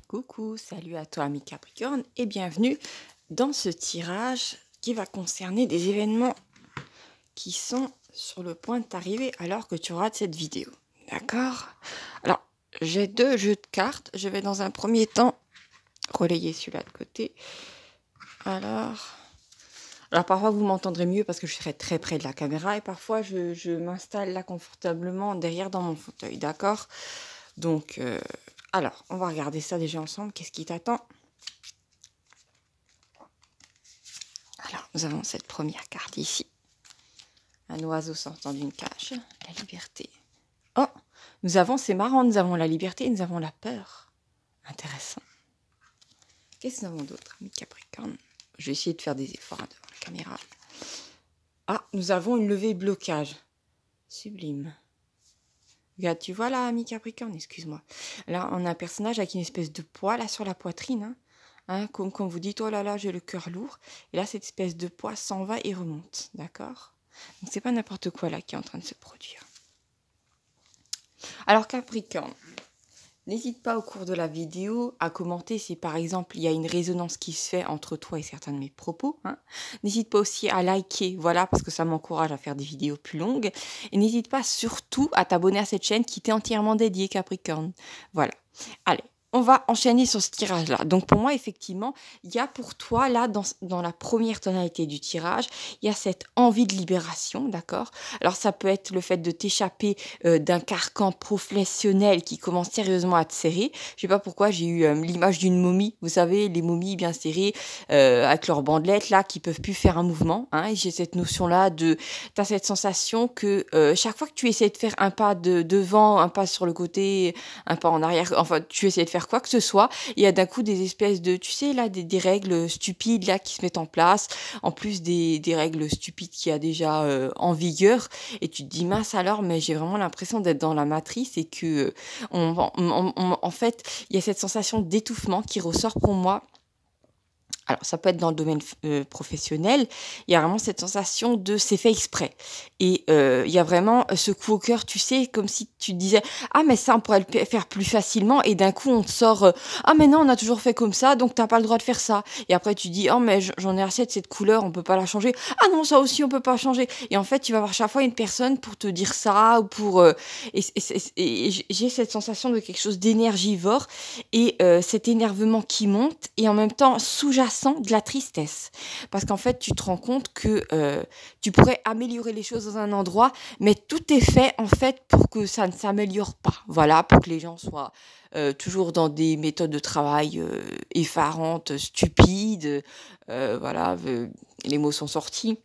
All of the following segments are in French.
Coucou, salut à toi ami Capricorne et bienvenue dans ce tirage qui va concerner des événements qui sont sur le point de t'arriver alors que tu regardes cette vidéo. D'accord? Alors, j'ai deux jeux de cartes. Je vais dans un premier temps relayer celui-là de côté. Alors parfois vous m'entendrez mieux parce que je serai très près de la caméra et parfois je m'installe là confortablement derrière dans mon fauteuil. D'accord? Donc, alors, on va regarder ça déjà ensemble. Qu'est-ce qui t'attend? Alors, nous avons cette première carte ici. Un oiseau sortant d'une cage. La liberté. Oh, nous avons, c'est marrant, nous avons la liberté et nous avons la peur. Intéressant. Qu'est-ce que nous avons d'autre, ami Capricorne? Je vais essayer de faire des efforts devant la caméra. Ah, nous avons une levée blocage. Sublime. Regarde, tu vois là, ami Capricorne, excuse-moi. Là, on a un personnage avec une espèce de poids là sur la poitrine. Comme quand vous dites, oh là là, j'ai le cœur lourd. Et là, cette espèce de poids s'en va et remonte. D'accord? Donc, c'est pas n'importe quoi là qui est en train de se produire. Alors, Capricorne, n'hésite pas au cours de la vidéo à commenter si par exemple il y a une résonance qui se fait entre toi et certains de mes propos. N'hésite pas aussi à liker, voilà, parce que ça m'encourage à faire des vidéos plus longues. Et n'hésite pas surtout à t'abonner à cette chaîne qui t'est entièrement dédiée, Capricorne. Voilà. Allez. On va enchaîner sur ce tirage-là. Donc pour moi, effectivement, il y a pour toi, là, dans la première tonalité du tirage, il y a cette envie de libération, d'accord? Alors ça peut être le fait de t'échapper d'un carcan professionnel qui commence sérieusement à te serrer. Je sais pas pourquoi, j'ai eu l'image d'une momie. Vous savez, les momies bien serrées, avec leurs bandelettes, là, qui peuvent plus faire un mouvement. Et j'ai cette notion-là de... T'as cette sensation que chaque fois que tu essaies de faire un pas devant, un pas sur le côté, un pas en arrière, enfin, tu essaies de faire quoi que ce soit, il y a d'un coup des espèces de, tu sais, là, des règles stupides, là, qui se mettent en place, en plus des règles stupides qu'il y a déjà en vigueur, et tu te dis, mince alors, mais j'ai vraiment l'impression d'être dans la matrice, et que, en fait, il y a cette sensation d'étouffement qui ressort pour moi. Alors, ça peut être dans le domaine professionnel, il y a vraiment cette sensation de c'est fait exprès. Et il y a vraiment ce coup au cœur, tu sais, comme si tu disais « Ah, mais ça, on pourrait le faire plus facilement. » Et d'un coup, on te sort « Ah, mais non, on a toujours fait comme ça, donc t'as pas le droit de faire ça. » Et après, tu dis « Oh, mais j'en ai assez de cette couleur, on peut pas la changer. »« Ah non, ça aussi, on peut pas changer. » Et en fait, tu vas avoir chaque fois une personne pour te dire ça, ou pour... et j'ai cette sensation de quelque chose d'énergivore, et cet énervement qui monte, et en même temps, sous-jacent, de la tristesse, parce qu'en fait tu te rends compte que tu pourrais améliorer les choses dans un endroit, mais tout est fait en fait pour que ça ne s'améliore pas, voilà, pour que les gens soient toujours dans des méthodes de travail effarantes, stupides, voilà, les mots sont sortis.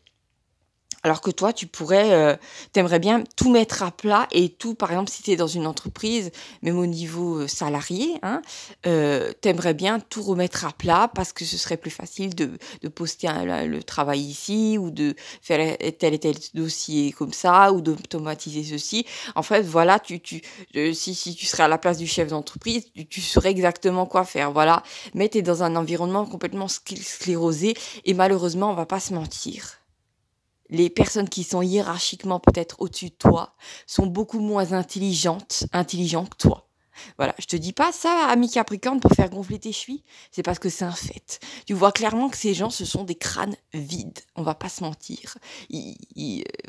Alors que toi, tu pourrais, t'aimerais bien tout mettre à plat et tout, par exemple, si tu es dans une entreprise, même au niveau salarié, t'aimerais bien tout remettre à plat parce que ce serait plus facile de poster le travail ici ou de faire tel et tel dossier comme ça ou d'automatiser ceci. En fait, voilà, si tu serais à la place du chef d'entreprise, tu saurais exactement quoi faire, voilà. Mais tu es dans un environnement complètement sclérosé et malheureusement, on va pas se mentir. Les personnes qui sont hiérarchiquement peut-être au-dessus de toi sont beaucoup moins intelligents que toi. Voilà, je te dis pas ça, ami Capricorne, pour faire gonfler tes chevilles, c'est parce que c'est un fait. Tu vois clairement que ces gens, ce sont des crânes vides, on va pas se mentir.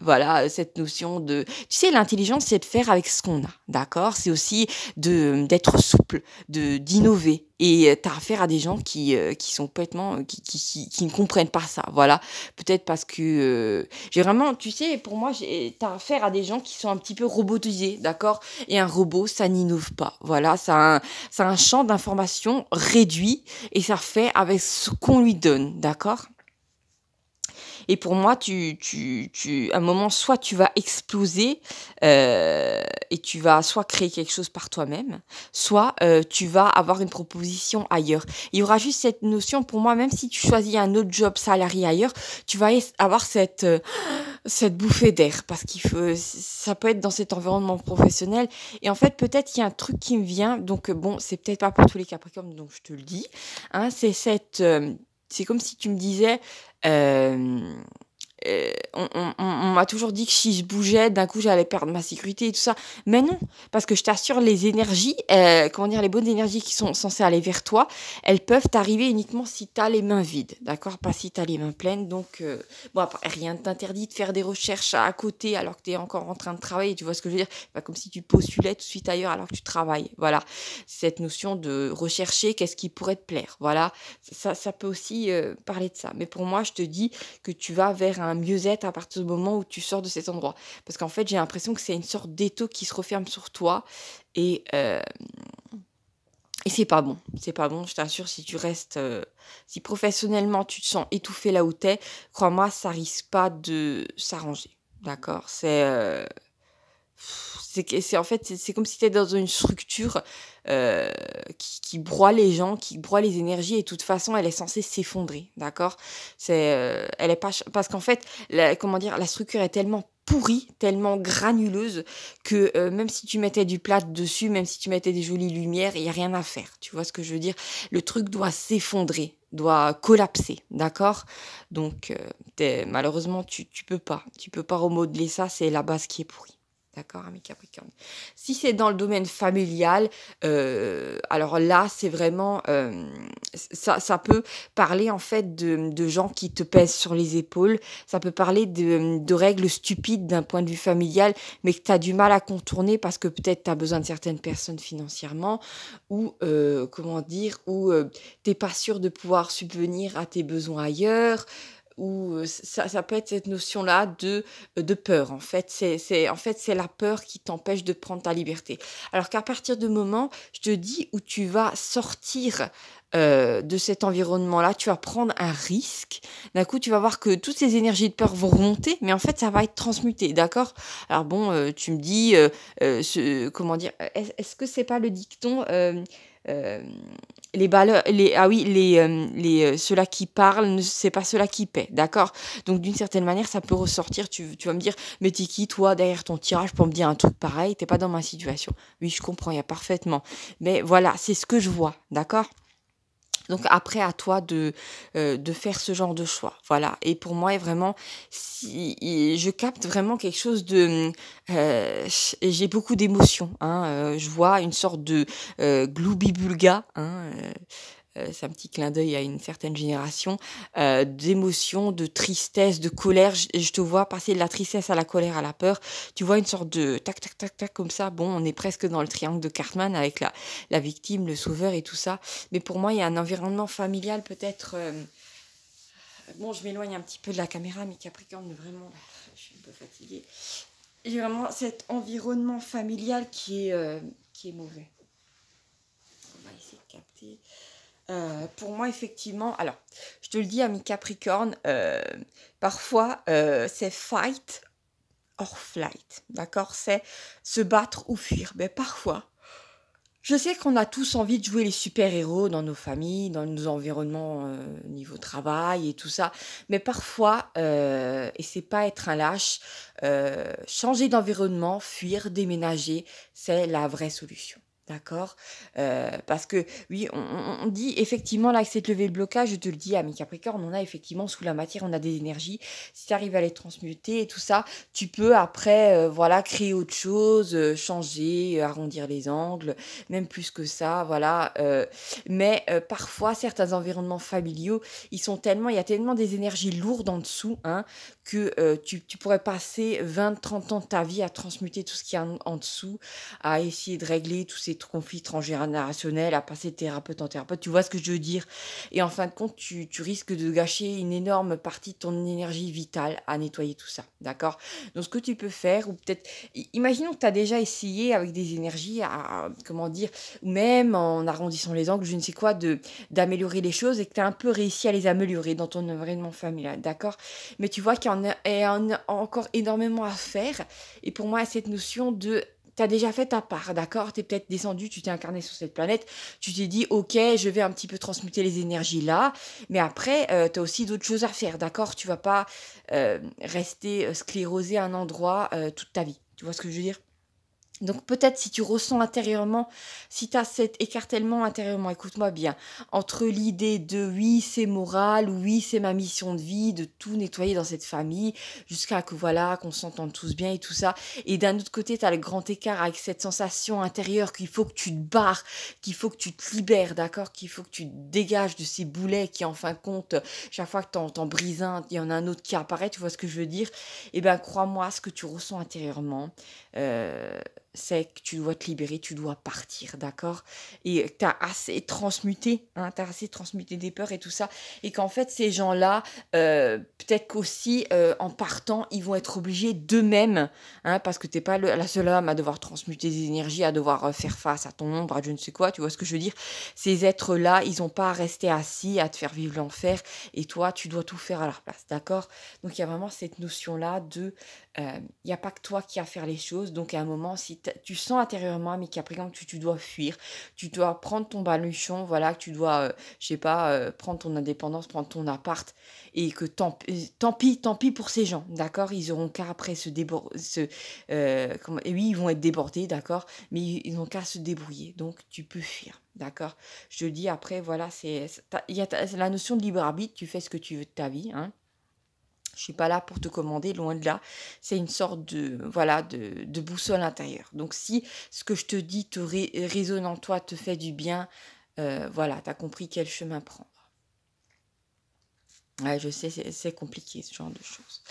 Voilà, cette notion de... Tu sais, l'intelligence, c'est de faire avec ce qu'on a, d'accord? C'est aussi d'être souple, d'innover. Et t'as affaire à des gens qui sont complètement... qui ne comprennent pas ça, voilà. Peut-être parce que... j'ai vraiment... Tu sais, pour moi, t'as affaire à des gens qui sont un petit peu robotisés, d'accord? Et un robot, ça n'innove pas. Voilà, ça a un champ d'information réduit et ça fait avec ce qu'on lui donne, d'accord? Et pour moi, à un moment, soit tu vas exploser et tu vas soit créer quelque chose par toi-même, soit tu vas avoir une proposition ailleurs. Il y aura juste cette notion, pour moi, même si tu choisis un autre job salarié ailleurs, tu vas avoir cette bouffée d'air parce ça peut être dans cet environnement professionnel. Et en fait, peut-être qu'il y a un truc qui me vient, donc bon, c'est peut-être pas pour tous les Capricornes, donc je te le dis. C'est comme si tu me disais, on m'a toujours dit que si je bougeais, d'un coup, j'allais perdre ma sécurité et tout ça. Mais non, parce que je t'assure, les énergies, comment dire, les bonnes énergies qui sont censées aller vers toi, elles peuvent t'arriver uniquement si tu as les mains vides, d'accord? Pas si tu as les mains pleines. Donc, bon, après, rien ne t'interdit de faire des recherches à côté alors que tu es encore en train de travailler. Tu vois ce que je veux dire? Pas comme si tu postulais tout de suite ailleurs alors que tu travailles. Voilà, cette notion de rechercher qu'est-ce qui pourrait te plaire. Voilà, ça peut aussi parler de ça. Mais pour moi, je te dis que tu vas vers un mieux-être à partir du moment où tu sors de cet endroit. Parce qu'en fait, j'ai l'impression que c'est une sorte d'étau qui se referme sur toi et, euh, et c'est pas bon. C'est pas bon, je t'assure, si tu restes, si professionnellement tu te sens étouffé là où t'es, crois-moi, ça risque pas de s'arranger. D'accord? C'est en fait, c'est comme si tu étais dans une structure qui broie les gens, qui broie les énergies, et de toute façon, elle est censée s'effondrer, d'accord? Elle est pas, parce qu'en fait, comment dire, la structure est tellement pourrie, tellement granuleuse, que même si tu mettais du plâtre dessus, même si tu mettais des jolies lumières, il n'y a rien à faire. Tu vois ce que je veux dire? Le truc doit s'effondrer, doit collapser, d'accord? Donc, malheureusement, tu peux pas. Tu peux pas remodeler ça, c'est la base qui est pourrie. D'accord, ami Capricorne. Si c'est dans le domaine familial, alors là, c'est vraiment, ça peut parler en fait de gens qui te pèsent sur les épaules. Ça peut parler de règles stupides d'un point de vue familial, mais que tu as du mal à contourner parce que peut-être tu as besoin de certaines personnes financièrement, ou comment dire, ou t'es pas sûr de pouvoir subvenir à tes besoins ailleurs, ou ça peut être cette notion-là de peur. En fait, c'est la peur qui t'empêche de prendre ta liberté. Alors qu'à partir du moment, je te dis, où tu vas sortir de cet environnement-là, tu vas prendre un risque. D'un coup, tu vas voir que toutes ces énergies de peur vont remonter, mais en fait, ça va être transmuté, d'accord? Alors bon, tu me dis, comment dire, est-ce que c'est pas le dicton euh, ah oui, ceux-là qui parlent, c'est pas ceux-là qui paient, d'accord? Donc d'une certaine manière, ça peut ressortir. Tu vas me dire, mais t'es qui, toi, derrière ton tirage pour me dire un truc pareil? T'es pas dans ma situation. Oui, je comprends, il y a parfaitement. Mais voilà, c'est ce que je vois, d'accord? Donc après, à toi de faire ce genre de choix. Voilà. Et pour moi, vraiment, si je capte vraiment quelque chose de... j'ai beaucoup d'émotions. Hein, je vois une sorte de gloubi-bulga. Hein, c'est un petit clin d'œil à une certaine génération, d'émotions, de tristesse, de colère. Je te vois passer de la tristesse à la colère, à la peur. Tu vois une sorte de tac, tac, tac, tac, comme ça. Bon, on est presque dans le triangle de Cartman avec la victime, le sauveur et tout ça. Mais pour moi, il y a un environnement familial peut-être... bon, je m'éloigne un petit peu de la caméra, mais Capricorne, vraiment, je suis un peu fatiguée. J'ai vraiment cet environnement familial qui est mauvais. On va essayer de capter... pour moi, effectivement, alors, je te le dis, ami Capricorne, parfois, c'est fight or flight, d'accord? C'est se battre ou fuir. Mais parfois, je sais qu'on a tous envie de jouer les super-héros dans nos familles, dans nos environnements, niveau travail et tout ça. Mais parfois, et c'est pas être un lâche, changer d'environnement, fuir, déménager, c'est la vraie solution. D'accord? Parce que oui, on dit effectivement là que c'est de lever le blocage, je te le dis, ami Capricorne, on a effectivement sous la matière, on a des énergies. Si tu arrives à les transmuter et tout ça, tu peux après voilà, créer autre chose, changer, arrondir les angles, même plus que ça, voilà. Mais parfois, certains environnements familiaux, il y a tellement des énergies lourdes en dessous, hein, que tu pourrais passer 20-30 ans de ta vie à transmuter tout ce qu'il y a en dessous, à essayer de régler tous ces conflits transgénérationnels, à passer de thérapeute en thérapeute. Tu vois ce que je veux dire? Et en fin de compte, tu risques de gâcher une énorme partie de ton énergie vitale à nettoyer tout ça, d'accord? Donc, ce que tu peux faire, ou peut-être, imaginons que tu as déjà essayé avec des énergies comment dire, ou même en arrondissant les angles, je ne sais quoi, d'améliorer les choses, et que tu as un peu réussi à les améliorer dans ton environnement familial, d'accord? Mais tu vois qu'il y en a encore énormément à faire. Et pour moi, cette notion de... Tu as déjà fait ta part, d'accord? Tu es peut-être descendu, tu t'es incarné sur cette planète, tu t'es dit, ok, je vais un petit peu transmuter les énergies là, mais après, tu as aussi d'autres choses à faire, d'accord? Tu vas pas rester sclérosé à un endroit toute ta vie. Tu vois ce que je veux dire? Donc peut-être si tu ressens intérieurement, si tu as cet écartèlement intérieurement, écoute-moi bien, entre l'idée de oui c'est moral, oui c'est ma mission de vie, de tout nettoyer dans cette famille, jusqu'à que voilà, qu'on s'entende tous bien et tout ça, et d'un autre côté tu as le grand écart avec cette sensation intérieure qu'il faut que tu te barres, qu'il faut que tu te libères, d'accord, qu'il faut que tu te dégages de ces boulets qui en fin de compte, chaque fois que t'en brises un, il y en a un autre qui apparaît, tu vois ce que je veux dire? Eh bien crois-moi, ce que tu ressens intérieurement, euh, c'est que tu dois te libérer, tu dois partir, d'accord? Et tu as assez transmuté, hein, tu as assez transmuté des peurs et tout ça. Et qu'en fait, ces gens-là, peut-être qu'aussi, en partant, ils vont être obligés d'eux-mêmes, hein, parce que tu n'es pas la seule âme à devoir transmuter des énergies, à devoir faire face à ton ombre, à je ne sais quoi, tu vois ce que je veux dire? Ces êtres-là, ils n'ont pas à rester assis, à te faire vivre l'enfer, et toi, tu dois tout faire à leur place, d'accord? Donc il y a vraiment cette notion-là de il n'y a pas que toi qui as à faire les choses. Donc, à un moment, si tu sens intérieurement, mais qu'après, que tu dois fuir, tu dois prendre ton baluchon, voilà, que tu dois, je sais pas, prendre ton indépendance, prendre ton appart, et que tant pis pour ces gens, d'accord? Ils auront qu'à après et oui, ils vont être débordés, d'accord? Mais ils n'ont qu'à se débrouiller. Donc, tu peux fuir, d'accord? Je te dis après, voilà, il y a la notion de libre arbitre, tu fais ce que tu veux de ta vie, hein. Je suis pas là pour te commander, loin de là. C'est une sorte de, voilà, de boussole intérieure. Donc, si ce que je te dis te résonne en toi, te fait du bien, voilà, tu as compris quel chemin prendre. Ouais, je sais, c'est compliqué, ce genre de choses.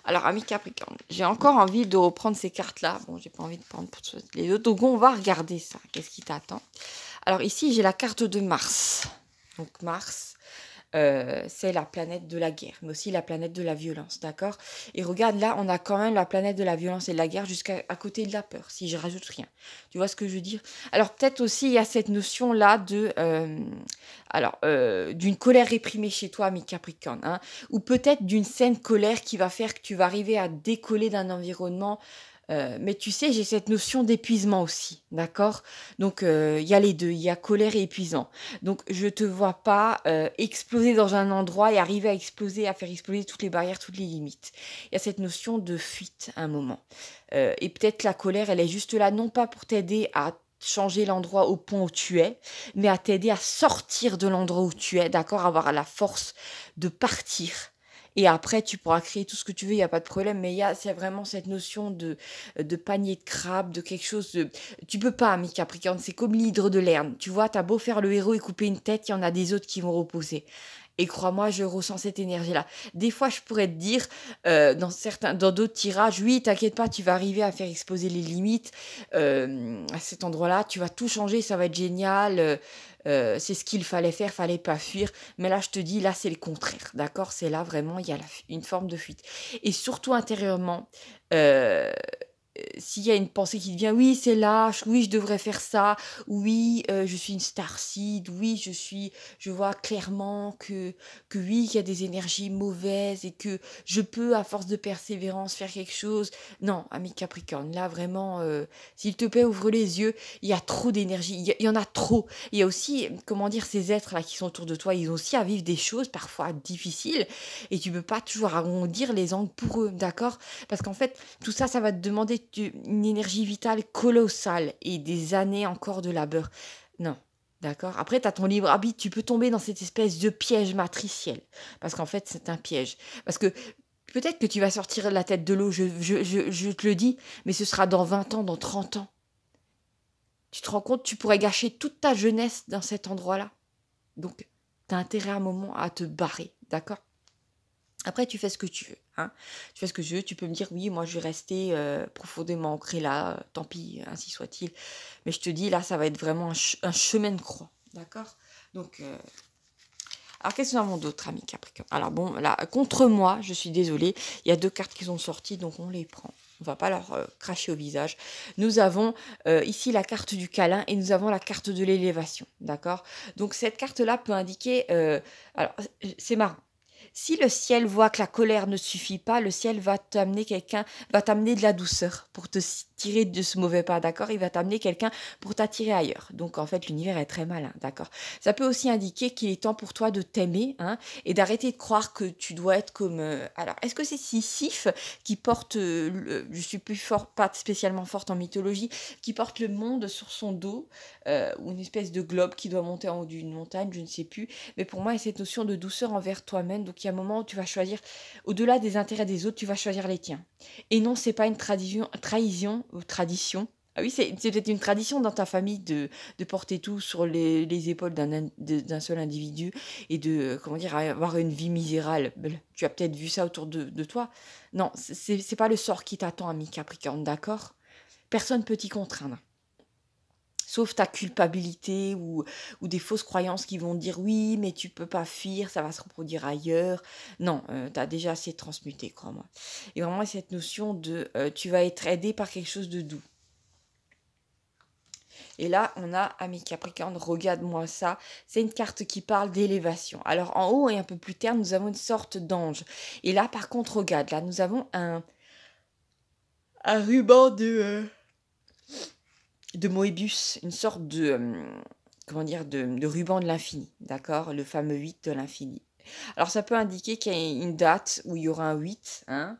Alors, ami Capricorne, j'ai encore envie de reprendre ces cartes-là. Bon, j'ai pas envie de prendre pour les autres. Donc, on va regarder ça. Qu'est-ce qui t'attend? Alors, ici, j'ai la carte de Mars. Donc, Mars, c'est la planète de la guerre, mais aussi la planète de la violence, d'accord? Et regarde, là, on a quand même la planète de la violence et de la guerre jusqu'à côté de la peur, si je rajoute rien. Tu vois ce que je veux dire? Alors, peut-être aussi, il y a cette notion-là d'une colère réprimée chez toi, ami Capricorne, hein, ou peut-être d'une saine colère qui va faire que tu vas arriver à décoller d'un environnement. Mais tu sais, j'ai cette notion d'épuisement aussi, d'accord? Donc, il y a les deux, il y a colère et épuisant. Donc, je te vois pas exploser dans un endroit et arriver à exploser, à faire exploser toutes les barrières, toutes les limites. Il y a cette notion de fuite à un moment. Et peut-être la colère, elle est juste là, non pas pour t'aider à changer l'endroit au point où tu es, mais à t'aider à sortir de l'endroit où tu es, d'accord? Avoir la force de partir. Et après, tu pourras créer tout ce que tu veux, il n'y a pas de problème. Mais c'est vraiment cette notion de panier de crabe, de quelque chose de... Tu peux pas, ami Capricorne, c'est comme l'hydre de Lerne. Tu vois, t'as beau faire le héros et couper une tête, il y en a des autres qui vont reposer. Et crois-moi, je ressens cette énergie-là. Des fois, je pourrais te dire, dans d'autres tirages, oui, t'inquiète pas, tu vas arriver à faire exploser les limites. À cet endroit-là, tu vas tout changer, ça va être génial. C'est ce qu'il fallait faire, fallait pas fuir. Mais là, je te dis, là, c'est le contraire, d'accord? C'est là, vraiment, il y a une forme de fuite. Et surtout intérieurement, euh, s'il y a une pensée qui te vient, oui, c'est lâche, oui, je devrais faire ça, oui, je suis une starseed, oui, je vois clairement que oui, qu'il y a des énergies mauvaises et que je peux, à force de persévérance, faire quelque chose. Non, ami Capricorne, là, vraiment, s'il te plaît, ouvre les yeux, il y a trop d'énergie, il y en a trop. Il y a aussi, comment dire, ces êtres-là qui sont autour de toi, ils ont aussi à vivre des choses parfois difficiles et tu peux pas toujours arrondir les angles pour eux, d'accord? Parce qu'en fait, tout ça, ça va te demander une énergie vitale colossale et des années encore de labeur. Non, d'accord? Après, tu as ton libre arbitre, tu peux tomber dans cette espèce de piège matriciel. Parce qu'en fait, c'est un piège. Parce que peut-être que tu vas sortir la tête de l'eau, je te le dis, mais ce sera dans 20 ans, dans 30 ans. Tu te rends compte, tu pourrais gâcher toute ta jeunesse dans cet endroit-là. Donc, tu as intérêt à un moment à te barrer, d'accord? Après, tu fais ce que tu veux, hein. Tu fais ce que tu veux, tu peux me dire, oui, moi, je vais rester profondément ancré là, tant pis, ainsi soit-il. Mais je te dis, là, ça va être vraiment un chemin de croix, d'accord? Donc, alors, qu'est-ce que nous avons d'autre, ami Capricorne? Alors, bon, là, contre moi, je suis désolée, il y a 2 cartes qui sont sorties, donc on les prend. On va pas leur cracher au visage. Nous avons ici la carte du câlin et nous avons la carte de l'élévation, d'accord? Donc, cette carte-là peut indiquer... alors, c'est marrant. Si le ciel voit que la colère ne suffit pas, le ciel va t'amener de la douceur pour tirer de ce mauvais pas, d'accord? Il va t'amener quelqu'un pour t'attirer ailleurs. Donc, en fait, l'univers est très malin, d'accord? Ça peut aussi indiquer qu'il est temps pour toi de t'aimer, hein, et d'arrêter de croire que tu dois être comme... Alors, est-ce que c'est Sisyphe qui porte... je suis plus fort, pas spécialement forte en mythologie, qui porte le monde sur son dos, ou une espèce de globe qui doit monter en haut d'une montagne, je ne sais plus. Mais pour moi, il y a cette notion de douceur envers toi-même. Donc, il y a un moment où tu vas choisir, au-delà des intérêts des autres, tu vas choisir les tiens. Et non, c'est pas une trahison ou tradition. Ah oui, c'est peut-être une tradition dans ta famille de porter tout sur les épaules d'un seul individu et de, comment dire, avoir une vie misérable. Tu as peut-être vu ça autour de toi. Non, c'est pas le sort qui t'attend, ami Capricorne, d'accord? Personne peut t'y contraindre. Sauf ta culpabilité ou des fausses croyances qui vont dire oui, mais tu peux pas fuir, ça va se reproduire ailleurs. Non, tu as déjà assez transmuté, crois-moi. Et vraiment, cette notion de tu vas être aidé par quelque chose de doux. Et là, on a, ami Capricorne, regarde-moi ça. C'est une carte qui parle d'élévation. Alors, en haut et un peu plus terre, nous avons une sorte d'ange. Et là, par contre, regarde, là, nous avons un ruban de Moebius, une sorte comment dire, de ruban de l'infini, d'accord? Le fameux 8 de l'infini. Alors, ça peut indiquer qu'il y a une date où il y aura un 8, hein?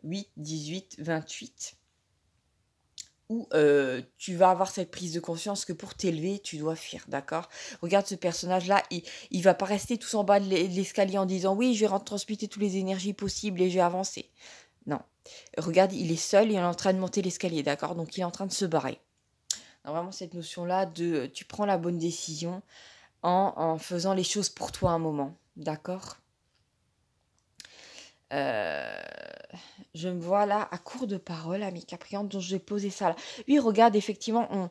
8, 18, 28, où tu vas avoir cette prise de conscience que pour t'élever, tu dois fuir, d'accord? Regarde ce personnage-là, il va pas rester tout en bas de l'escalier en disant oui, je vais transmuter toutes les énergies possibles et je vais avancer. Non. Regarde, il est seul et il est en train de monter l'escalier, d'accord? Donc, il est en train de se barrer. Non, vraiment, cette notion-là de tu prends la bonne décision en faisant les choses pour toi un moment, d'accord? Euh, je me vois là à court de parole, ami Capricorne, donc je vais poser ça là. Oui, regarde, effectivement,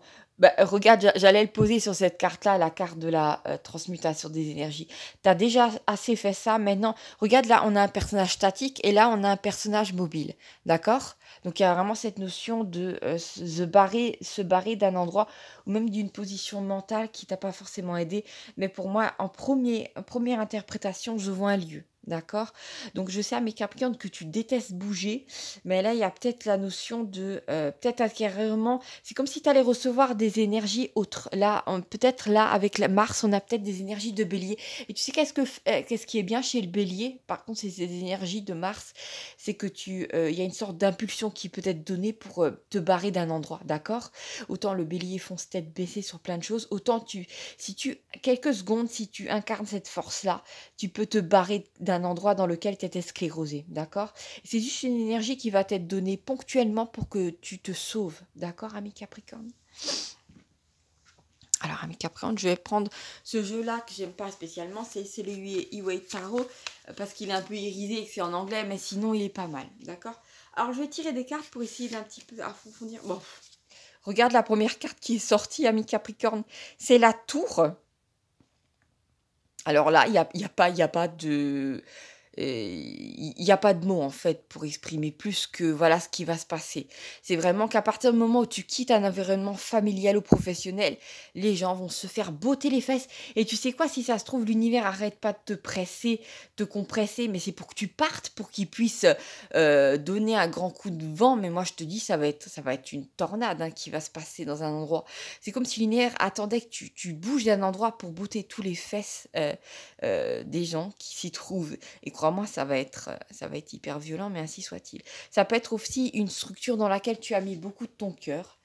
regarde, j'allais le poser sur cette carte-là, la carte de la transmutation des énergies. Tu as déjà assez fait ça, maintenant, regarde là, on a un personnage statique et là, on a un personnage mobile, d'accord? Donc, il y a vraiment cette notion de se barrer d'un endroit ou même d'une position mentale qui t'a pas forcément aidé. Mais pour moi, en première interprétation, je vois un lieu. D'accord? Donc je sais à mes Capricornes que tu détestes bouger, mais là il y a peut-être la notion de peut-être acquérément, c'est comme si tu allais recevoir des énergies autres. Là, peut-être là avec la Mars, on a peut-être des énergies de Bélier. Et tu sais qu'est-ce qui est bien chez le Bélier? Par contre, ces énergies de Mars, c'est que il y a une sorte d'impulsion qui peut être donnée pour te barrer d'un endroit, d'accord? Autant le Bélier fonce tête baissée sur plein de choses, autant quelques secondes, si tu incarnes cette force-là, tu peux te barrer d'un endroit dans lequel tu étais sclérosé, d'accord? C'est juste une énergie qui va t'être donnée ponctuellement pour que tu te sauves, d'accord, ami Capricorne? Alors, ami Capricorne, je vais prendre ce jeu-là que j'aime pas spécialement, c'est le Iway Tarot, parce qu'il est un peu irisé et que c'est en anglais, mais sinon il est pas mal, d'accord? Alors, je vais tirer des cartes pour essayer d'un petit peu approfondir. Bon, regarde la première carte qui est sortie, ami Capricorne, c'est la tour. Alors là, il y a pas de... Il n'y a pas de mots en fait pour exprimer plus que voilà ce qui va se passer. C'est vraiment qu'à partir du moment où tu quittes un environnement familial ou professionnel, les gens vont se faire botter les fesses. Et tu sais quoi, si ça se trouve, l'univers arrête pas de te presser, te compresser, mais c'est pour que tu partes, pour qu'il puisse donner un grand coup de vent. Mais moi je te dis, ça va être une tornade hein, qui va se passer dans un endroit. C'est comme si l'univers attendait que tu bouges d'un endroit pour botter tous les fesses des gens qui s'y trouvent. Et crois-moi, ça va être hyper violent, mais ainsi soit-il. Ça peut être aussi une structure dans laquelle tu as mis beaucoup de ton cœur,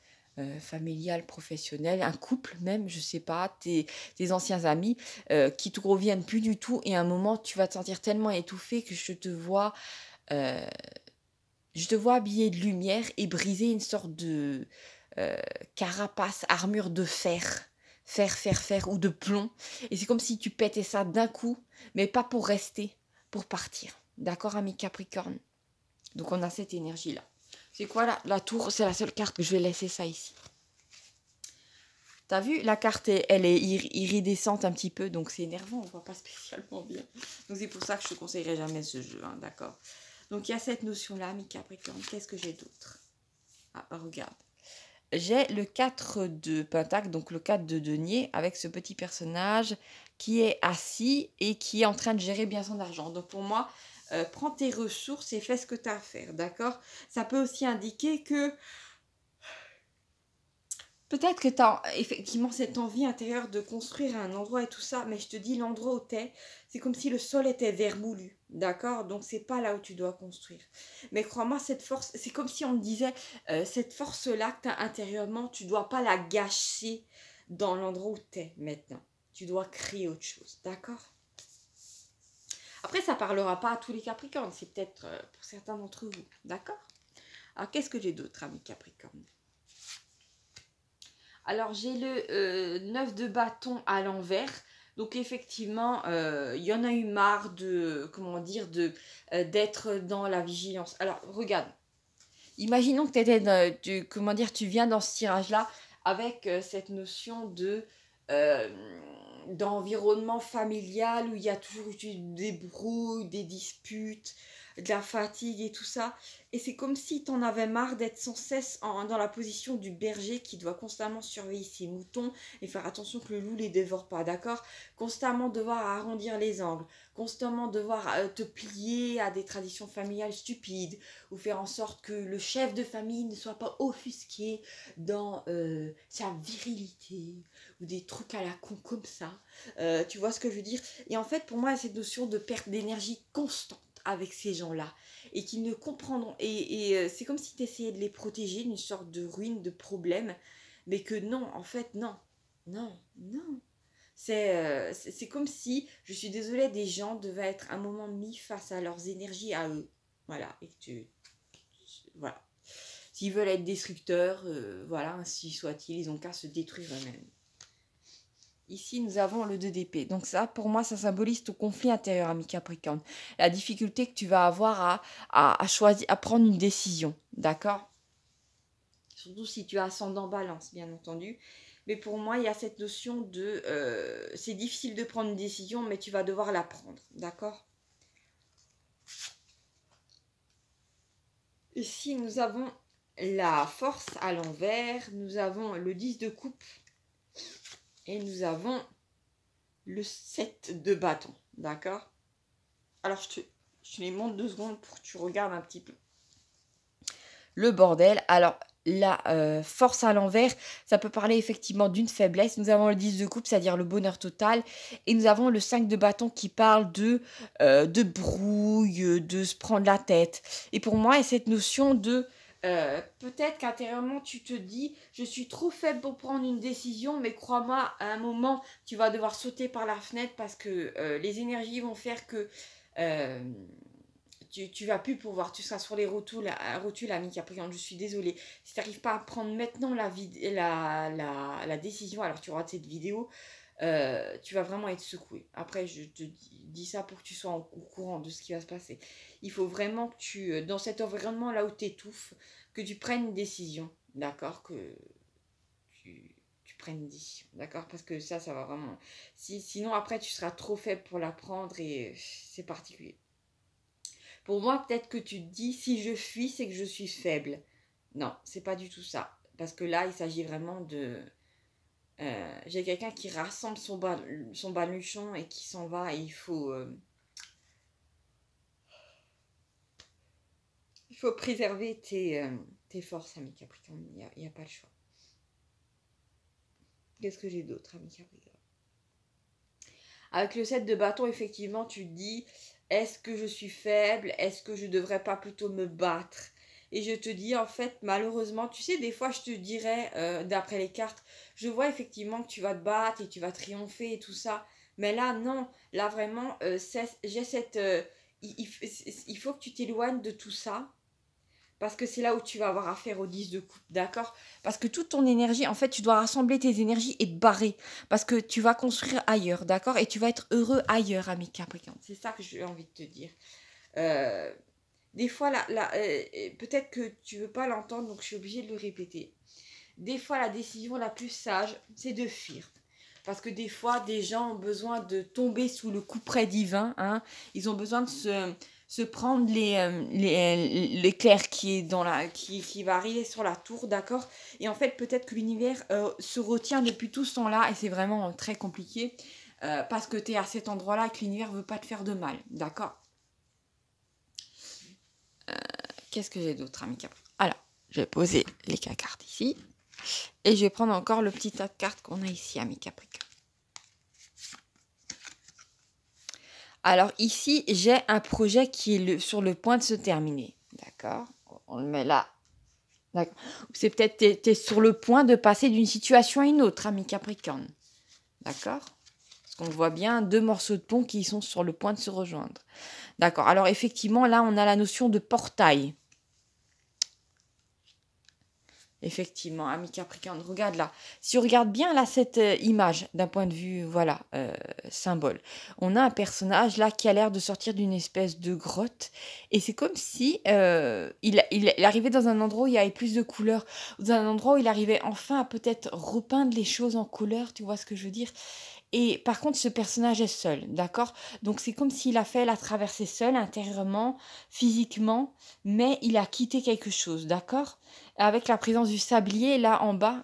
familial, professionnel, un couple même, je sais pas, tes anciens amis, qui te reviennent plus du tout, et à un moment, tu vas te sentir tellement étouffé que euh, je te vois habillé de lumière et briser une sorte de carapace, armure de fer ou de plomb. Et c'est comme si tu pétais ça d'un coup, mais pas pour rester, pour partir. D'accord, ami Capricorne? Donc on a cette énergie-là. C'est quoi la tour? C'est la seule carte que je vais laisser ça ici. T'as vu, la carte, elle est iridescente un petit peu, donc c'est énervant, on voit pas spécialement bien. Donc c'est pour ça que je te conseillerais jamais ce jeu, hein, d'accord? Donc il y a cette notion-là, ami Capricorne. Qu'est-ce que j'ai d'autre? Ah, regarde. J'ai le 4 de Pentacle, donc le 4 de denier, avec ce petit personnage qui est assis et qui est en train de gérer bien son argent. Donc pour moi, prends tes ressources et fais ce que tu as à faire, d'accord? Ça peut aussi indiquer que Peut-être que tu as effectivement cette envie intérieure de construire un endroit et tout ça, mais je te dis, l'endroit où tu es, c'est comme si le sol était vermoulu, d'accord? Donc, c'est pas là où tu dois construire. Mais crois-moi, cette force, c'est comme si on te disait, cette force-là que tu as intérieurement, tu dois pas la gâcher dans l'endroit où tu es maintenant. Tu dois créer autre chose, d'accord? Après, ça parlera pas à tous les Capricornes, c'est peut-être pour certains d'entre vous, d'accord? Alors, qu'est-ce que j'ai d'autre, amis Capricorne? Alors, j'ai le 9 de bâton à l'envers. Donc, effectivement, il y en a eu marre de, comment dire, d'être dans la vigilance. Alors, regarde. Imaginons que comment dire, tu viens dans ce tirage-là avec cette notion euh, d'environnement familial où il y a toujours eu des brouilles, des disputes, de la fatigue et tout ça. Et c'est comme si tu en avais marre d'être sans cesse dans la position du berger qui doit constamment surveiller ses moutons et faire attention que le loup les dévore pas, d'accord? Constamment devoir arrondir les angles, constamment devoir te plier à des traditions familiales stupides ou faire en sorte que le chef de famille ne soit pas offusqué dans sa virilité ou des trucs à la con comme ça. Tu vois ce que je veux dire? Et en fait, pour moi, cette notion de perte d'énergie constante avec ces gens-là et qu'ils ne comprendront. Et c'est comme si tu essayais de les protéger d'une sorte de ruine, de problème, mais que non, en fait, non. Non, non. C'est comme si, je suis désolée, des gens devaient être un moment mis face à leurs énergies à eux. Voilà. Et que voilà. S'ils veulent être destructeurs, voilà, ainsi soit-il, ils ont qu'à se détruire eux-mêmes. Ici, nous avons le 2 d'épée. Donc ça, pour moi, ça symbolise ton conflit intérieur, ami Capricorne. La difficulté que tu vas avoir à choisir, à prendre une décision. D'accord? Surtout si tu as ascendant balance, bien entendu. Mais pour moi, il y a cette notion de... c'est difficile de prendre une décision, mais tu vas devoir la prendre. D'accord? Ici, nous avons la force à l'envers. Nous avons le 10 de coupe. Et nous avons le 7 de bâton. D'accord? Alors, je te les montre 2 secondes pour que tu regardes un petit peu. Le bordel. Alors, la force à l'envers, ça peut parler effectivement d'une faiblesse. Nous avons le 10 de coupe, c'est-à-dire le bonheur total. Et nous avons le 5 de bâton qui parle de brouille, de se prendre la tête. Et pour moi, il y a cette notion de... peut-être qu'intérieurement, tu te dis, je suis trop faible pour prendre une décision, mais crois-moi, à un moment, tu vas devoir sauter par la fenêtre parce que les énergies vont faire que... tu vas plus pouvoir, tu seras sur les rotules, ami Capricorne, je suis désolée. Si tu n'arrives pas à prendre maintenant la décision, alors tu auras cette vidéo, tu vas vraiment être secoué. Après, je te dis ça pour que tu sois au courant de ce qui va se passer. Il faut vraiment que tu, dans cet environnement là où tu étouffes, que tu prennes une décision, d'accord? Que tu prennes une décision, d'accord? Parce que ça va vraiment... sinon, après, tu seras trop faible pour la prendre et c'est particulier. Pour moi, peut-être que tu te dis, si je fuis, c'est que je suis faible. Non, c'est pas du tout ça. Parce que là, il s'agit vraiment de... j'ai quelqu'un qui rassemble son baluchon et qui s'en va. Et il faut préserver tes forces, ami Capricorne. Il n'y a pas le choix. Qu'est-ce que j'ai d'autre, ami Capricorne? Avec le 7 de bâton, effectivement, tu te dis, est-ce que je suis faible? Est-ce que je ne devrais pas plutôt me battre? Et je te dis, en fait, malheureusement, tu sais, des fois, je te dirais, d'après les cartes, je vois effectivement que tu vas te battre et tu vas triompher et tout ça. Mais là, non. Là, vraiment, j'ai cette... il faut que tu t'éloignes de tout ça. Parce que c'est là où tu vas avoir affaire au 10 de coupe, d'accord? Parce que toute ton énergie, en fait, tu dois rassembler tes énergies et te barrer. Parce que tu vas construire ailleurs, d'accord? Et tu vas être heureux ailleurs, ami Capricorne. C'est ça que j'ai envie de te dire. Des fois, peut-être que tu veux pas l'entendre, donc je suis obligée de le répéter. Des fois, la décision la plus sage, c'est de fuir. Parce que des fois, des gens ont besoin de tomber sous le couperet divin. Hein. Ils ont besoin de se prendre l'éclair qui est qui va arriver sur la tour, d'accord? Et en fait, peut-être que l'univers se retient depuis tout ce temps-là et c'est vraiment très compliqué parce que tu es à cet endroit-là et que l'univers ne veut pas te faire de mal, d'accord? Qu'est-ce que j'ai d'autre, ami Capri? Alors, je vais poser les cartes ici. Et je vais prendre encore le petit tas de cartes qu'on a ici, amis Capricorne. Alors ici, j'ai un projet qui est sur le point de se terminer. D'accord? On le met là. D'accord. C'est peut-être tu es sur le point de passer d'une situation à une autre, ami Capricorne. D'accord? Parce qu'on voit bien deux morceaux de pont qui sont sur le point de se rejoindre. D'accord. Alors effectivement, là, on a la notion de portail. Effectivement, ami Capricorne, regarde là. Si on regarde bien là cette image d'un point de vue, voilà, symbole, on a un personnage là qui a l'air de sortir d'une espèce de grotte et c'est comme si il arrivait dans un endroit où il y avait plus de couleurs, dans un endroit où il arrivait enfin à peut-être repeindre les choses en couleurs, tu vois ce que je veux dire? Et par contre, ce personnage est seul, d'accord? Donc c'est comme s'il a fait la traversée seul, intérieurement, physiquement, mais il a quitté quelque chose, d'accord? Avec la présence du sablier, là en bas,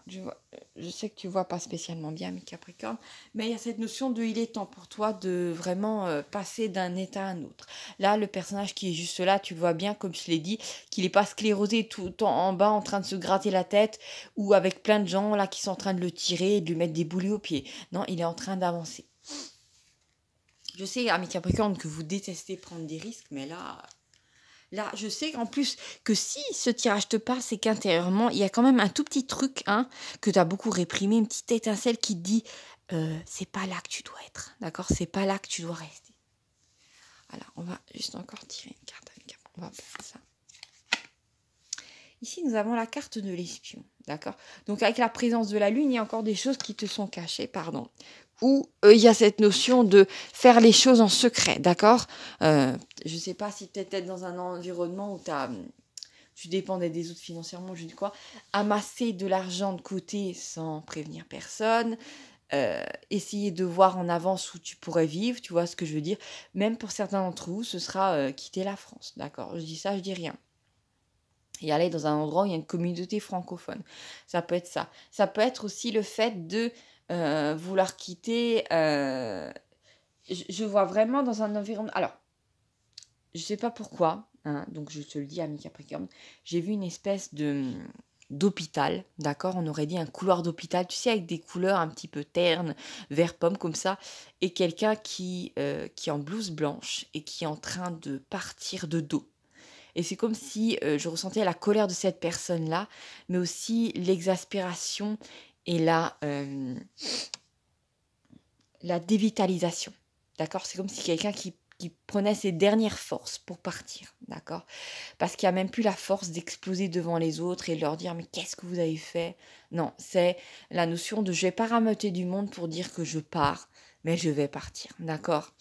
je sais que tu vois pas spécialement bien, mes Capricornes, mais il y a cette notion de il est temps pour toi de vraiment passer d'un état à un autre. Là, le personnage qui est juste là, tu le vois bien, comme je l'ai dit, qu'il n'est pas sclérosé tout le temps en bas en train de se gratter la tête ou avec plein de gens là qui sont en train de le tirer et de lui mettre des boulets aux pieds. Non, il est en train d'avancer. Je sais, amis Capricorne, que vous détestez prendre des risques, mais là, je sais en plus que si ce tirage te parle, c'est qu'intérieurement, il y a quand même un tout petit truc que tu as beaucoup réprimé, une petite étincelle qui te dit c'est pas là que tu dois être, d'accord? C'est pas là que tu dois rester. Alors, on va juste encore tirer une carte avec on va faire ça. Ici, nous avons la carte de l'espion, d'accord? Donc, avec la présence de la lune, il y a encore des choses qui te sont cachées, pardon. Où il y a cette notion de faire les choses en secret, d'accord? Je ne sais pas si peut-être être dans un environnement où tu dépendais des autres financièrement, je dis quoi, amasser de l'argent de côté sans prévenir personne, essayer de voir en avance où tu pourrais vivre, tu vois ce que je veux dire. Même pour certains d'entre vous, ce sera quitter la France, d'accord? Je dis ça, je dis rien. Et aller dans un endroit où il y a une communauté francophone. Ça peut être ça. Ça peut être aussi le fait de vouloir quitter. Je vois vraiment dans un environnement. Alors, je ne sais pas pourquoi, donc je te le dis, ami Capricorne, j'ai vu une espèce d'hôpital, d'accord? On aurait dit un couloir d'hôpital, tu sais, avec des couleurs un petit peu ternes, vert pomme comme ça, et quelqu'un qui est en blouse blanche et qui est en train de partir de dos. Et c'est comme si je ressentais la colère de cette personne-là, mais aussi l'exaspération et la dévitalisation. D'accord? C'est comme si quelqu'un qui prenait ses dernières forces pour partir. D'accord? Parce qu'il n'y a même plus la force d'exploser devant les autres et leur dire mais qu'est-ce que vous avez fait? Non, c'est la notion de je vais pas rameuter du monde pour dire que je pars, mais je vais partir. D'accord?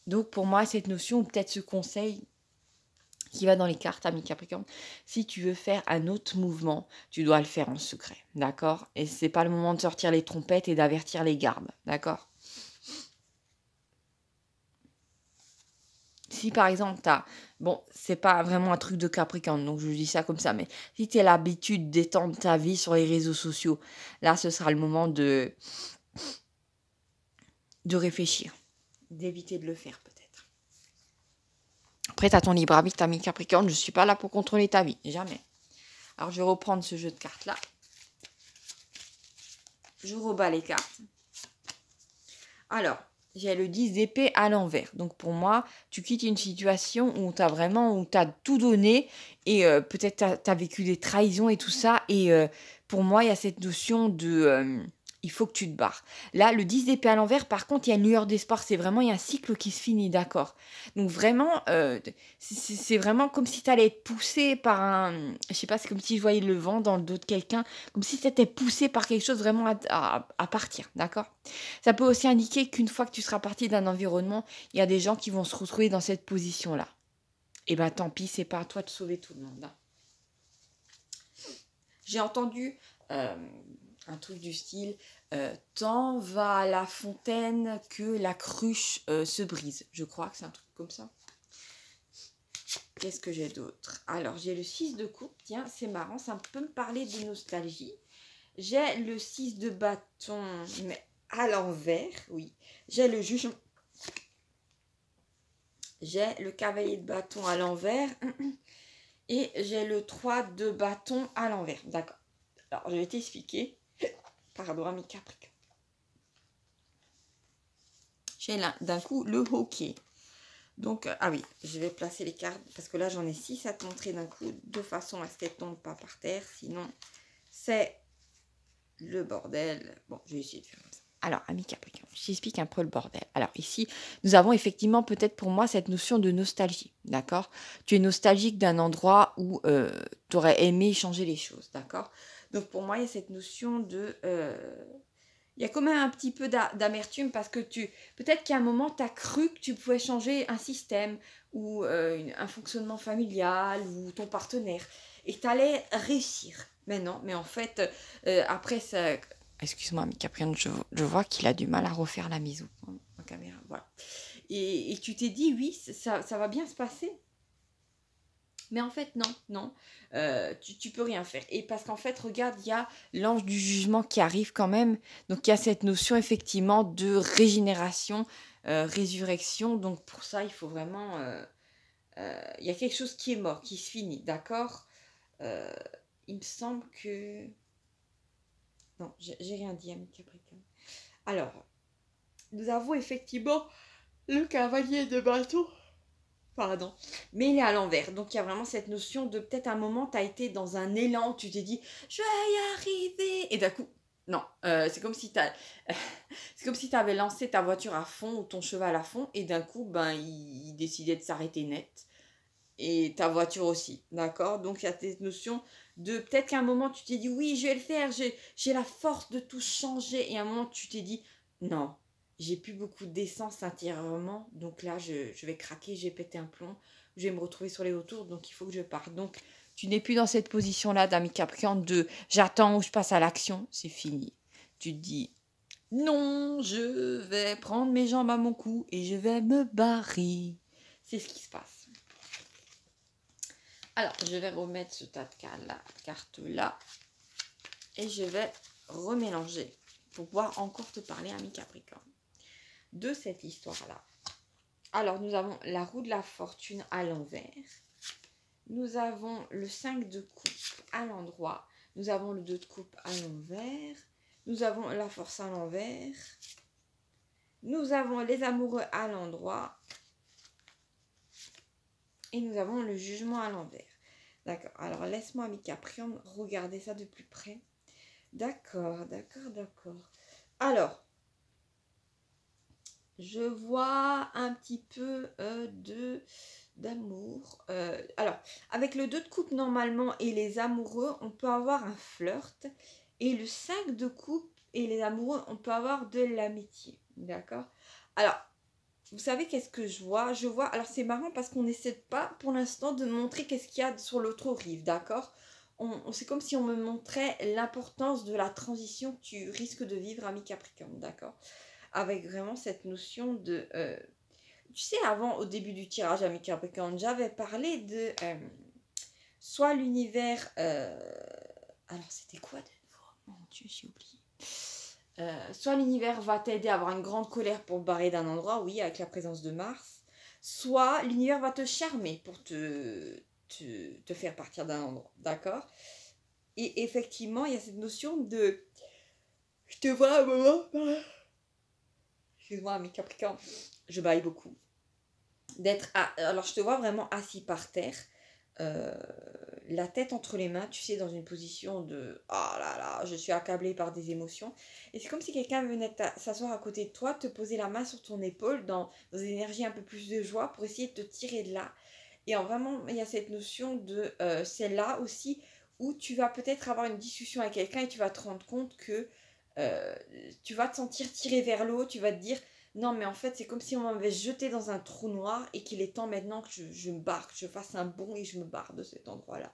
Donc pour moi, cette notion, ou peut-être ce conseil qui va dans les cartes, ami Capricorne, si tu veux faire un autre mouvement, tu dois le faire en secret, d'accord? Et c'est pas le moment de sortir les trompettes et d'avertir les gardes, d'accord? Si par exemple, bon, c'est pas vraiment un truc de Capricorne, donc je dis ça comme ça, mais si tu as l'habitude d'étendre ta vie sur les réseaux sociaux, là, ce sera le moment de réfléchir, d'éviter de le faire peut-être. Après, tu as ton libre arbitre, ami Capricorne, je ne suis pas là pour contrôler ta vie, jamais. Alors, je vais reprendre ce jeu de cartes-là. Je rebats les cartes. Alors, j'ai le 10 d'épée à l'envers. Donc, pour moi, tu quittes une situation où tu as tout donné et peut-être tu as vécu des trahisons et tout ça. Et pour moi, il y a cette notion de... il faut que tu te barres. Là, le 10 d'épée à l'envers, par contre, il y a une lueur d'espoir. C'est vraiment, il y a un cycle qui se finit, d'accord? Donc vraiment, c'est vraiment comme si tu allais être poussé par un... Je sais pas, c'est comme si je voyais le vent dans le dos de quelqu'un. Comme si tu étais poussé par quelque chose vraiment à partir, d'accord? Ça peut aussi indiquer qu'une fois que tu seras parti d'un environnement, il y a des gens qui vont se retrouver dans cette position-là. Et ben tant pis, c'est pas à toi de sauver tout le monde. Hein. J'ai entendu un truc du style tant va la fontaine que la cruche se brise. Je crois que c'est un truc comme ça. Qu'est-ce que j'ai d'autre? Alors, j'ai le 6 de coupe. Tiens, c'est marrant, ça peut me parler de nostalgie. J'ai le 6 de bâton, mais à l'envers, oui. J'ai le juge. J'ai le cavalier de bâton à l'envers. Et j'ai le 3 de bâton à l'envers. D'accord. Alors, je vais t'expliquer. Pardon, ami Capricorne. J'ai là, d'un coup, le hockey. Donc, ah oui, je vais placer les cartes parce que là, j'en ai 6 à te montrer d'un coup, de façon à ce qu'elles ne tombent pas par terre. Sinon, c'est le bordel. Bon, je vais essayer de faire comme ça. Alors, ami Capricorne, je t'explique un peu le bordel. Alors ici, nous avons effectivement peut-être pour moi cette notion de nostalgie, d'accord? Tu es nostalgique d'un endroit où tu aurais aimé changer les choses, d'accord? Donc pour moi, il y a cette notion de... il y a quand même un petit peu d'amertume parce que peut-être qu'à un moment, tu as cru que tu pouvais changer un système ou un fonctionnement familial ou ton partenaire et que tu allais réussir. Mais non, mais en fait, après ça... Excuse-moi, mais Capricorne, je vois qu'il a du mal à refaire la mise en caméra. Voilà. Et tu t'es dit, oui, ça va bien se passer. Mais en fait, non, non, tu peux rien faire. Et parce qu'en fait, regarde, il y a l'ange du jugement qui arrive quand même. Donc, il y a cette notion effectivement de régénération, résurrection. Donc, pour ça, il faut vraiment... il y a quelque chose qui est mort, qui se finit, d'accord. Il me semble que... Non, j'ai rien dit, ami Capricorne. Alors, nous avons effectivement le cavalier de bâton. Pardon. Mais il est à l'envers. Donc, il y a vraiment cette notion de peut-être un moment, tu as été dans un élan, tu t'es dit, je vais y arriver. Et d'un coup, non. C'est comme si c'est comme si tu avais lancé ta voiture à fond ou ton cheval à fond. Et d'un coup, ben, il décidait de s'arrêter net. Et ta voiture aussi. D'accord? Donc, il y a cette notion de peut-être qu'à un moment, tu t'es dit, oui, je vais le faire. J'ai la force de tout changer. Et à un moment, tu t'es dit, non. J'ai plus beaucoup d'essence intérieurement, donc là je vais craquer, je vais péter un plomb, je vais me retrouver sur les autours, donc il faut que je parte. Donc tu n'es plus dans cette position-là d'ami Capricorne de j'attends ou je passe à l'action, c'est fini. Tu te dis non, je vais prendre mes jambes à mon cou et je vais me barrer. C'est ce qui se passe. Alors je vais remettre ce tas de cartes là et je vais remélanger pour pouvoir encore te parler ami Capricorne de cette histoire-là. Alors, nous avons la roue de la fortune à l'envers. Nous avons le 5 de coupe à l'endroit. Nous avons le 2 de coupe à l'envers. Nous avons la force à l'envers. Nous avons les amoureux à l'endroit. Et nous avons le jugement à l'envers. D'accord. Alors, laisse-moi, ami Capricorne, regarder ça de plus près. D'accord, d'accord, d'accord. Alors, je vois un petit peu d'amour. Alors, avec le 2 de coupe normalement et les amoureux, on peut avoir un flirt. Et le 5 de coupe et les amoureux, on peut avoir de l'amitié. D'accord? Alors, vous savez qu'est-ce que je vois? Je vois, alors c'est marrant parce qu'on n'essaie pas pour l'instant de montrer qu'est-ce qu'il y a sur l'autre rive. D'accord? C'est comme si on me montrait l'importance de la transition que tu risques de vivre, ami Capricorne. D'accord? Avec vraiment cette notion de... tu sais, avant, au début du tirage ami Capricorne, j'avais parlé de... soit l'univers... alors, c'était quoi de nouveau? Mon Dieu, j'ai oublié. Soit l'univers va t'aider à avoir une grande colère pour te barrer d'un endroit, oui, avec la présence de Mars. Soit l'univers va te charmer pour te faire partir d'un endroit, d'accord? Et effectivement, il y a cette notion de... Je te vois à un moment... Excuse-moi, mes Capricornes, je baille beaucoup. Alors, je te vois vraiment assis par terre, la tête entre les mains, tu sais, dans une position de « Oh là là, je suis accablée par des émotions. » Et c'est comme si quelqu'un venait s'asseoir à côté de toi, te poser la main sur ton épaule dans une énergie un peu plus de joie pour essayer de te tirer de là. Et vraiment, il y a cette notion de... c'est là aussi où tu vas peut-être avoir une discussion avec quelqu'un et tu vas te rendre compte que tu vas te sentir tiré vers le haut, tu vas te dire non mais en fait c'est comme si on m'avait jeté dans un trou noir et qu'il est temps maintenant que je me barre, que je fasse un bond et je me barre de cet endroit là.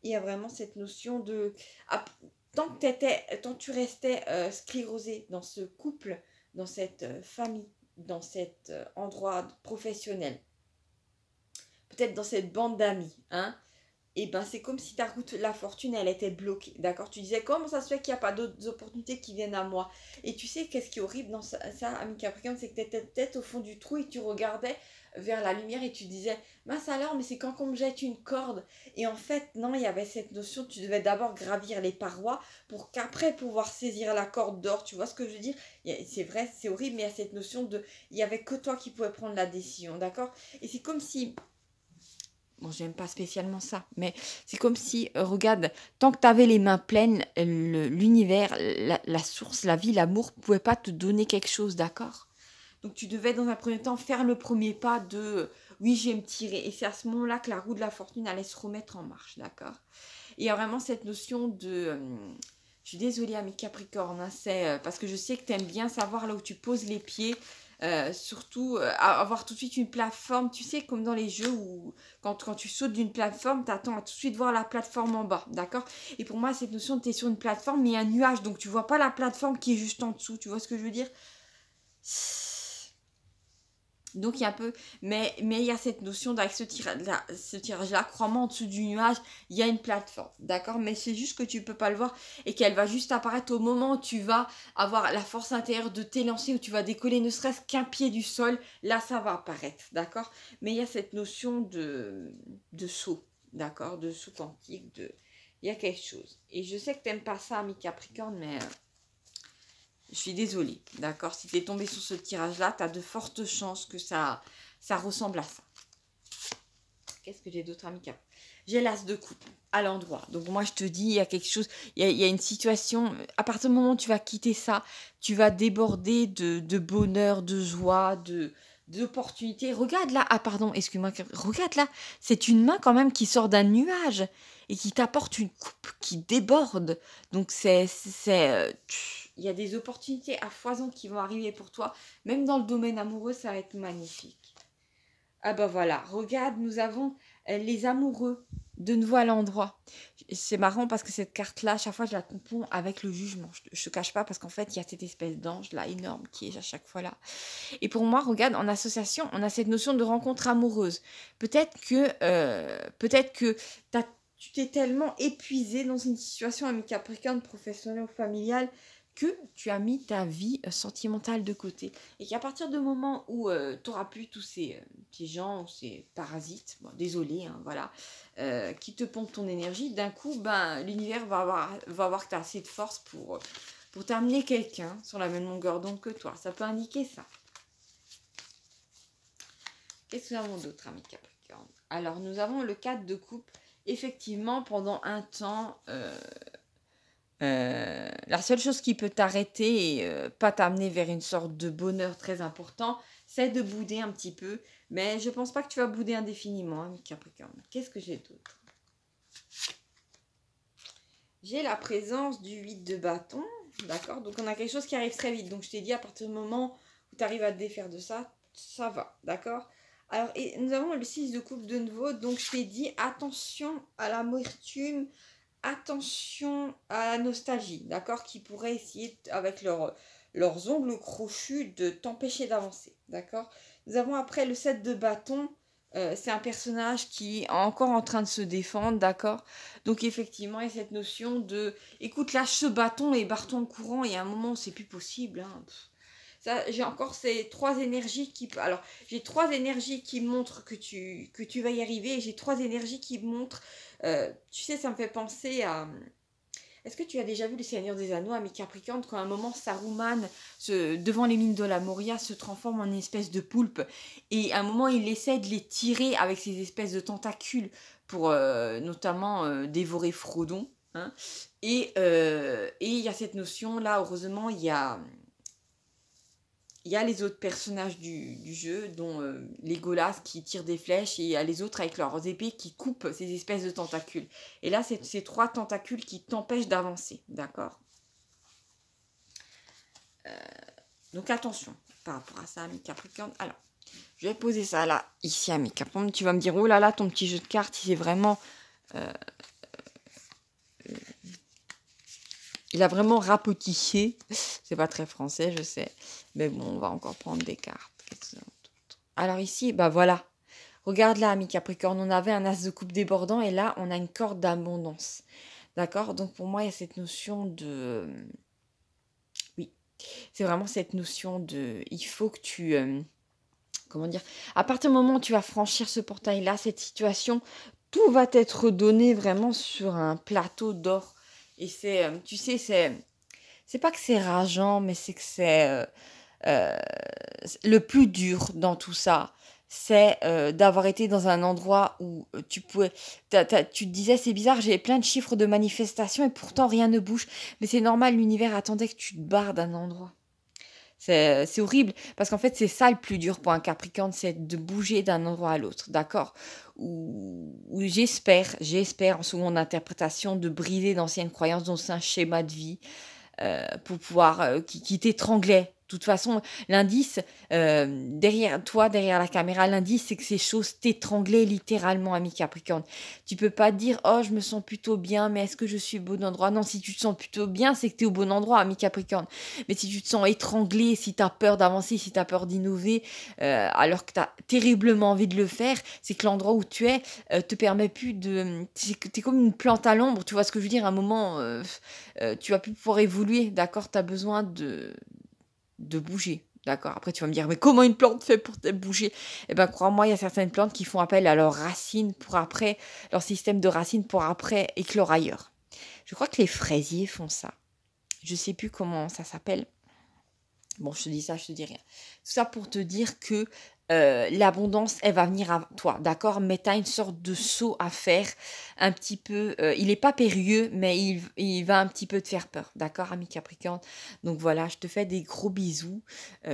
Il y a vraiment cette notion de tant que tu restais sclérosé dans ce couple, dans cette famille, dans cet endroit professionnel, peut-être dans cette bande d'amis, hein, et ben c'est comme si ta route, la fortune, elle était bloquée, d'accord? Tu disais, comment ça se fait qu'il n'y a pas d'autres opportunités qui viennent à moi? Et tu sais, qu'est-ce qui est horrible dans ça, ami Capricorne, c'est que tu étais peut-être au fond du trou et tu regardais vers la lumière et tu disais, mince alors, mais c'est quand qu'on me jette une corde. Et en fait, non, il y avait cette notion, tu devais d'abord gravir les parois pour qu'après pouvoir saisir la corde d'or. Tu vois ce que je veux dire? C'est vrai, c'est horrible, mais il y a cette notion de, il n'y avait que toi qui pouvais prendre la décision, d'accord? Et c'est comme si, bon, j'aime pas spécialement ça, mais c'est comme si, regarde, tant que tu avais les mains pleines, l'univers, la source, la vie, l'amour pouvait pas te donner quelque chose, d'accord? Donc tu devais dans un premier temps faire le premier pas de oui, je vais me tirer. Et c'est à ce moment-là que la roue de la fortune allait se remettre en marche, d'accord? Et il y a vraiment cette notion de... je suis désolée, ami Capricorne, hein, c'est parce que je sais que tu aimes bien savoir là où tu poses les pieds. Surtout avoir tout de suite une plateforme, tu sais, comme dans les jeux où quand tu sautes d'une plateforme, tu attends à tout de suite voir la plateforme en bas, d'accord? Et pour moi, cette notion de tu es sur une plateforme, mais il y a un nuage, donc tu vois pas la plateforme qui est juste en dessous, tu vois ce que je veux dire? Donc il y a un peu, mais il y a cette notion d'avec ce tirage-là, crois-moi, en dessous du nuage, il y a une plateforme, d'accord? Mais c'est juste que tu peux pas le voir et qu'elle va juste apparaître au moment où tu vas avoir la force intérieure de t'élancer, où tu vas décoller ne serait-ce qu'un pied du sol, là ça va apparaître, d'accord? Mais il y a cette notion de saut, d'accord? De saut quantique, il y a quelque chose. Et je sais que tu n'aimes pas ça, ami Capricorne, mais... je suis désolée, d'accord? Si tu es tombé sur ce tirage-là, tu as de fortes chances que ça ressemble à ça. Qu'est-ce que j'ai d'autre, amical? J'ai l'as de coupe à l'endroit. Donc moi, je te dis, il y a quelque chose, il y a une situation, à partir du moment où tu vas quitter ça, tu vas déborder de bonheur, de joie, d'opportunités. Regarde là, ah pardon, excuse-moi, regarde là, c'est une main quand même qui sort d'un nuage et qui t'apporte une coupe qui déborde. Donc il y a des opportunités à foison qui vont arriver pour toi. Même dans le domaine amoureux, ça va être magnifique. Ah bah voilà, regarde, nous avons les amoureux de nouveau à l'endroit. C'est marrant parce que cette carte-là, à chaque fois, je la confonds avec le jugement. Je te cache pas parce qu'en fait, il y a cette espèce d'ange là énorme qui est à chaque fois là. Et pour moi, regarde, en association, on a cette notion de rencontre amoureuse. Peut-être que tu t'es tellement épuisé dans une situation amie Capricorne, professionnelle ou familiale, que tu as mis ta vie sentimentale de côté. Et qu'à partir du moment où tu n'auras plus tous ces petits gens ou ces parasites, bon, désolé, hein, voilà, qui te pompent ton énergie, d'un coup, ben, l'univers va voir que tu as assez de force pour t'amener quelqu'un sur la même longueur d'onde que toi. Ça peut indiquer ça. Qu'est-ce que nous avons d'autre, ami Capricorne? Alors, nous avons le 4 de coupe. Effectivement, pendant un temps, la seule chose qui peut t'arrêter et pas t'amener vers une sorte de bonheur très important, c'est de bouder un petit peu. Mais je pense pas que tu vas bouder indéfiniment, ami Capricorne. Qu'est-ce que j'ai d'autre? J'ai la présence du 8 de bâton. D'accord? Donc, on a quelque chose qui arrive très vite. Donc, je t'ai dit, à partir du moment où tu arrives à te défaire de ça, ça va. D'accord? Alors, et nous avons le 6 de coupe de nouveau. Donc, je t'ai dit, attention à l'amertume, attention à la nostalgie. D'accord? Qui pourrait essayer, avec leurs ongles crochus, de t'empêcher d'avancer. D'accord? Nous avons après le 7 de bâton. C'est un personnage qui est encore en train de se défendre, d'accord? Donc effectivement, il y a cette notion de, écoute, lâche ce bâton et barre-toi en courant, et à un moment, c'est plus possible. Hein. Ça, j'ai encore ces trois énergies qui... Alors, j'ai trois énergies qui montrent que tu vas y arriver, et j'ai trois énergies qui montrent... tu sais, ça me fait penser à... Est-ce que tu as déjà vu Le Seigneur des Anneaux, ami Capricorne, quand à un moment Saruman, devant les mines de la Moria, se transforme en une espèce de poulpe et à un moment il essaie de les tirer avec ces espèces de tentacules pour notamment dévorer Frodon. Hein, et il y a cette notion là, heureusement, il y a les autres personnages du jeu, dont Legolas qui tire des flèches, et il y a les autres avec leurs épées qui coupent ces espèces de tentacules. Et là, c'est ces trois tentacules qui t'empêchent d'avancer, d'accord? Donc attention par rapport à ça, ami Capricorne. Alors, je vais poser ça là, ici, ami Capricorne. Tu vas me dire, oh là là, ton petit jeu de cartes, il est vraiment... il a vraiment rapotissé. C'est pas très français, je sais. Mais bon, on va encore prendre des cartes. Alors ici, bah voilà. Regarde là, ami Capricorne, on avait un as de coupe débordant et là, on a une corde d'abondance. D'accord? Donc pour moi, il y a cette notion de... Oui, c'est vraiment cette notion de... Il faut que tu... comment dire? À partir du moment où tu vas franchir ce portail-là, cette situation, tout va t'être donné vraiment sur un plateau d'or. Et c'est, tu sais, c'est pas que c'est rageant, mais c'est que c'est euh, le plus dur dans tout ça. C'est d'avoir été dans un endroit où tu pouvais... tu te disais, c'est bizarre, j'ai plein de chiffres de manifestation et pourtant rien ne bouge. Mais c'est normal, l'univers attendait que tu te barres d'un endroit. C'est horrible, parce qu'en fait, c'est ça le plus dur pour un Capricorne, c'est de bouger d'un endroit à l'autre, d'accord? Ou j'espère, en seconde interprétation, de briser d'anciennes croyances dans un schéma de vie pour pouvoir, qui t'étranglait. De toute façon, l'indice, derrière toi, derrière la caméra, l'indice, c'est que ces choses t'étranglaient littéralement, ami Capricorne. Tu peux pas dire, oh, je me sens plutôt bien, mais est-ce que je suis au bon endroit? Non, si tu te sens plutôt bien, c'est que tu es au bon endroit, ami Capricorne. Mais si tu te sens étranglé, si tu as peur d'avancer, si tu as peur d'innover, alors que tu as terriblement envie de le faire, c'est que l'endroit où tu es te permet plus de... Tu es comme une plante à l'ombre, tu vois ce que je veux dire? À un moment, tu vas plus pouvoir évoluer, d'accord? Tu as besoin de bouger. D'accord. Après, tu vas me dire, mais comment une plante fait pour bouger? Eh bien, crois-moi, il y a certaines plantes qui font appel à leurs racines pour après, leur système de racines pour après éclore ailleurs. Je crois que les fraisiers font ça. Je sais plus comment ça s'appelle. Bon, je te dis ça, je te dis rien. Tout ça pour te dire que l'abondance, elle va venir à toi, d'accord? Mais tu as une sorte de saut à faire, un petit peu. Il n'est pas périlleux, mais il va un petit peu te faire peur, d'accord, ami Capricorne? Donc voilà, je te fais des gros bisous.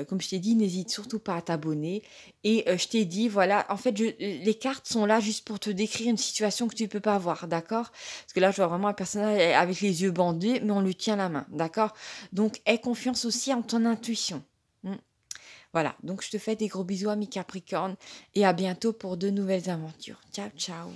Comme je t'ai dit, n'hésite surtout pas à t'abonner. Et je t'ai dit, voilà, en fait, les cartes sont là juste pour te décrire une situation que tu ne peux pas voir, d'accord? Parce que là, je vois vraiment un personnage avec les yeux bandés, mais on lui tient la main, d'accord? Donc, aie confiance aussi en ton intuition. Voilà, donc je te fais des gros bisous, ami Capricorne, et à bientôt pour de nouvelles aventures. Ciao, ciao.